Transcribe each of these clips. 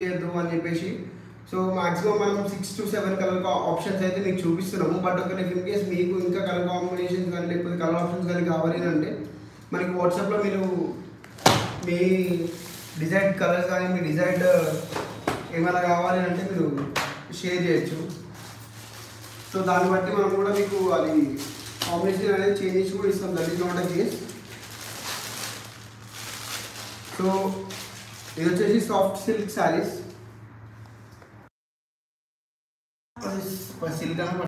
చేయొద్దు అని చెప్పేసి. సో మాక్సిమం మనం 6 to 7 కలర్ ఆప్షన్స్ అయితే మీకు చూపిస్తున్నాము. బట్ ఒకవేళ ఇన్ కేస్ మీకు ఇంకా కలర్ కాంబినేషన్స్ కానీ లేకపోతే కలర్ ఆప్షన్స్ కానీ కావాలి అంటే మనకి వాట్సాప్లో మీరు మీ డిజైర్డ్ కలర్స్ కానీ మీ డిజైర్డ్ ఏమైనా కావాలి అంటే మీరు షేర్ చేయొచ్చు. సో దాన్ని బట్టి మనం కూడా మీకు అది కాంబినేషన్ అనేది చేంజ్ కూడా ఇస్తాం. That is not a case. So ఇది వచ్చేసి సాఫ్ట్ సిల్క్ శారీస్. సిల్క్ అని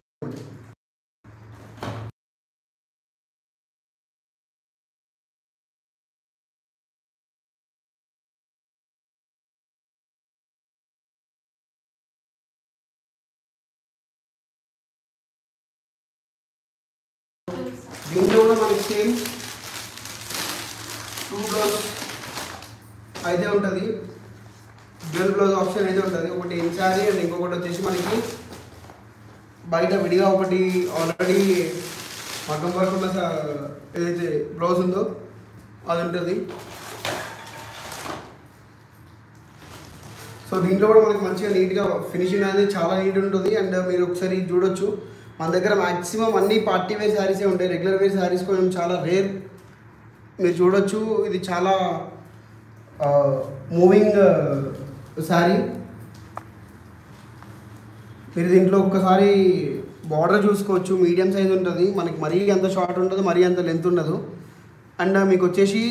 దీంట్లో కూడా మనకి సేమ్ 2 బ్లౌజ్ అయితే ఉంటుంది. డ్యూయల్ బ్లౌజ్ ఆప్షన్ అయితే ఉంటుంది. ఒకటి ఇన్ శారీ అండ్ ఇంకొకటి వచ్చేసి మనకి బయట విడిగా ఒకటి ఆల్రెడీ మగ్గం వర్క్ ఉన్న ఏదైతే బ్లౌజ్ ఉందో అది ఉంటుంది. సో దీంట్లో కూడా మనకి మంచిగా నీట్గా ఫినిషింగ్ అనేది చాలా నీట్ ఉంటుంది. అండ్ మీరు ఒకసారి చూడొచ్చు, మన దగ్గర మ్యాక్సిమం అన్ని పార్టీ వేర్ శారీసే ఉంటాయి. రెగ్యులర్ వేర్ శారీస్ కొంచెం చాలా రేర్. మీరు చూడొచ్చు, ఇది చాలా మూవింగ్ శారీ. మీరు దీంట్లో ఒక్కసారి బార్డర్ చూసుకోవచ్చు, మీడియం సైజ్ ఉంటుంది. మనకి మరీ అంత షార్ట్ ఉంటుంది, మరీ అంత లెంత్ ఉండదు. అండ్ మీకు వచ్చేసి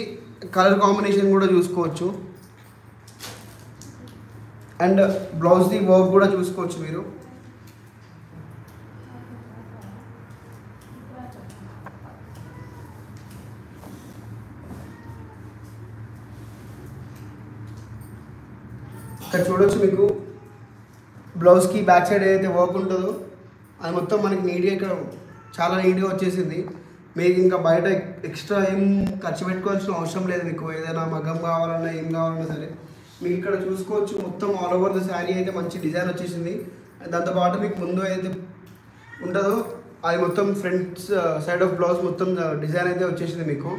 కలర్ కాంబినేషన్ కూడా చూసుకోవచ్చు. అండ్ బ్లౌజ్ది వర్క్ కూడా చూసుకోవచ్చు మీరు. ఇక్కడ చూడొచ్చు, మీకు బ్లౌజ్కి బ్యాక్ సైడ్ ఏదైతే వర్క్ ఉంటుందో అది మొత్తం మనకి నీట్గా ఇక్కడ చాలా నీట్గా వచ్చేసింది. మీకు ఇంకా బయట ఎక్స్ట్రా ఏం ఖర్చు పెట్టుకోవాల్సిన అవసరం లేదు. మీకు ఏదైనా మగ్గం కావాలన్నా ఏం కావాలన్నా సరే మీకు ఇక్కడ చూసుకోవచ్చు. మొత్తం ఆల్ ఓవర్ ద శారీ అయితే మంచి డిజైన్ వచ్చేసింది. దాంతోపాటు మీకు ముందు ఏదైతే ఉంటుందో అది మొత్తం ఫ్రంట్ సైడ్ ఆఫ్ బ్లౌజ్ మొత్తం డిజైన్ అయితే వచ్చేసింది మీకు.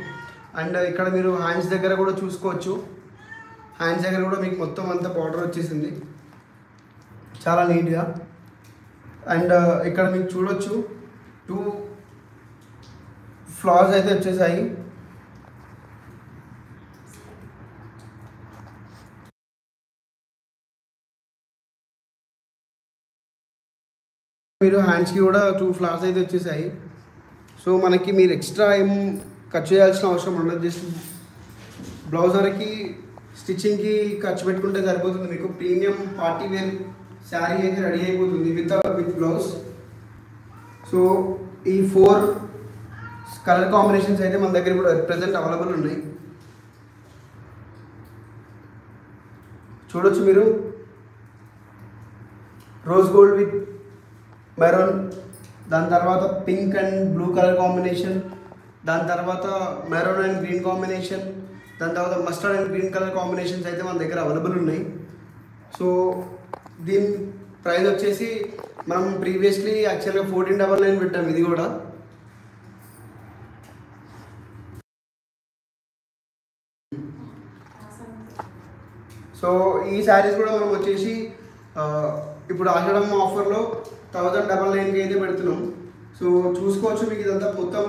అండ్ ఇక్కడ మీరు హ్యాండ్స్ దగ్గర కూడా చూసుకోవచ్చు. హ్యాండ్స్ దగ్గర కూడా మీకు మొత్తం అంతా బార్డర్ వచ్చేసింది చాలా నీట్గా. అండ్ ఇక్కడ మీకు చూడొచ్చు 2 ఫ్లవర్స్ అయితే వచ్చేసాయి. మీరు హ్యాండ్స్కి కూడా 2 ఫ్లవర్స్ అయితే వచ్చేసాయి. సో మనకి మీరు ఎక్స్ట్రా ఏం ఖర్చు చేయాల్సిన అవసరం ఉండదు. జస్ట్ బ్లౌజ్ వరకు స్టిచ్చింగ్కి ఖర్చు పెట్టుకుంటే సరిపోతుంది. మీకు ప్రీమియం పార్టీ వేర్ శారీ అయితే రెడీ అయిపోతుంది విత్ బ్లౌజ్. సో ఈ 4 కలర్ కాంబినేషన్స్ అయితే మన దగ్గర ఇప్పుడు ప్రెజెంట్ అవైలబుల్ ఉన్నాయి. చూడొచ్చు మీరు, రోజ్ గోల్డ్ విత్ మెరూన్, దాని తర్వాత pink and blue colour combination, దాని తర్వాత మెరూన్ అండ్ గ్రీన్ కాంబినేషన్, దాని తర్వాత mustard and green colour combinations అయితే మన దగ్గర అవైలబుల్ ఉన్నాయి. సో దీని ప్రైస్ వచ్చేసి మనం ప్రీవియస్లీ యాక్చువల్గా 1499 పెట్టాం. ఇది కూడా సో ఈ శారీస్ కూడా మనం వచ్చేసి ఇప్పుడు ఆషాఢం ఆఫర్లో 1099కి అయితే పెడుతున్నాం. సో చూసుకోవచ్చు, మీకు ఇదంతా మొత్తం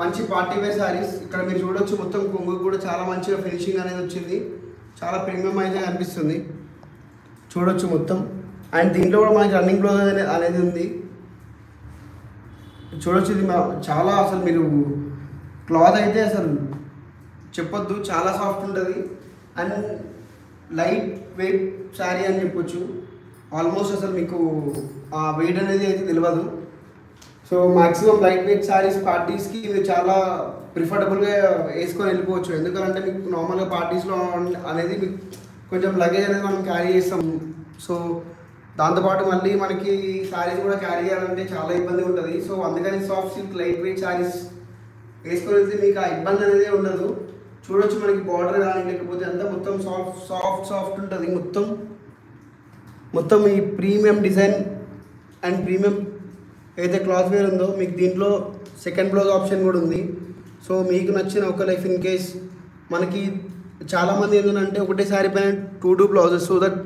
మంచి పార్టీ వేర్ శారీస్. ఇక్కడ మీరు చూడొచ్చు, మొత్తం కొంగు కూడా చాలా మంచిగా ఫినిషింగ్ అనేది వచ్చింది. చాలా ప్రీమియం అయితే అనిపిస్తుంది. చూడొచ్చు మొత్తం. అండ్ దీంట్లో కూడా మనకి రన్నింగ్ బ్లౌజ్ అనేది ఉంది. చూడొచ్చు, ఇది చాలా అసలు మీరు క్లాత్ అయితే అసలు చెప్పొద్దు, చాలా సాఫ్ట్ ఉంటుంది. అండ్ లైట్ వెయిట్ శారీ అని చెప్పొచ్చు. ఆల్మోస్ట్ అసలు మీకు ఆ వెయిట్ అనేది అయితే తెలియదు. So maximum light weight saris పార్టీస్కి మీరు చాలా ప్రిఫర్టబుల్గా వేసుకొని వెళ్ళిపోవచ్చు. ఎందుకంటే మీకు నార్మల్గా పార్టీస్లో అనేది మీకు కొంచెం లగేజ్ అనేది మనం క్యారీ చేస్తాం. సో దాంతోపాటు మళ్ళీ మనకి శారీస్ కూడా క్యారీ చేయాలంటే చాలా ఇబ్బంది ఉంటుంది. సో అందుకని soft silk light weight saris వేసుకొని వెళ్తే మీకు ఆ ఇబ్బంది అనేది ఉండదు. చూడొచ్చు, మనకి బార్డర్ కానీ లేకపోతే అంతా మొత్తం సాఫ్ట్ ఉంటుంది. మొత్తం ఈ ప్రీమియం డిజైన్ అండ్ ప్రీమియం ఏదైతే క్లాత్ వేర్ ఉందో మీకు దీంట్లో సెకండ్ బ్లౌజ్ ఆప్షన్ కూడా ఉంది. సో మీకు నచ్చిన ఒక లైఫ్ ఇన్ కేస్ మనకి చాలామంది ఏంటంటే ఒకటే శారీ పైన 2 బ్లౌజెస్, సో దట్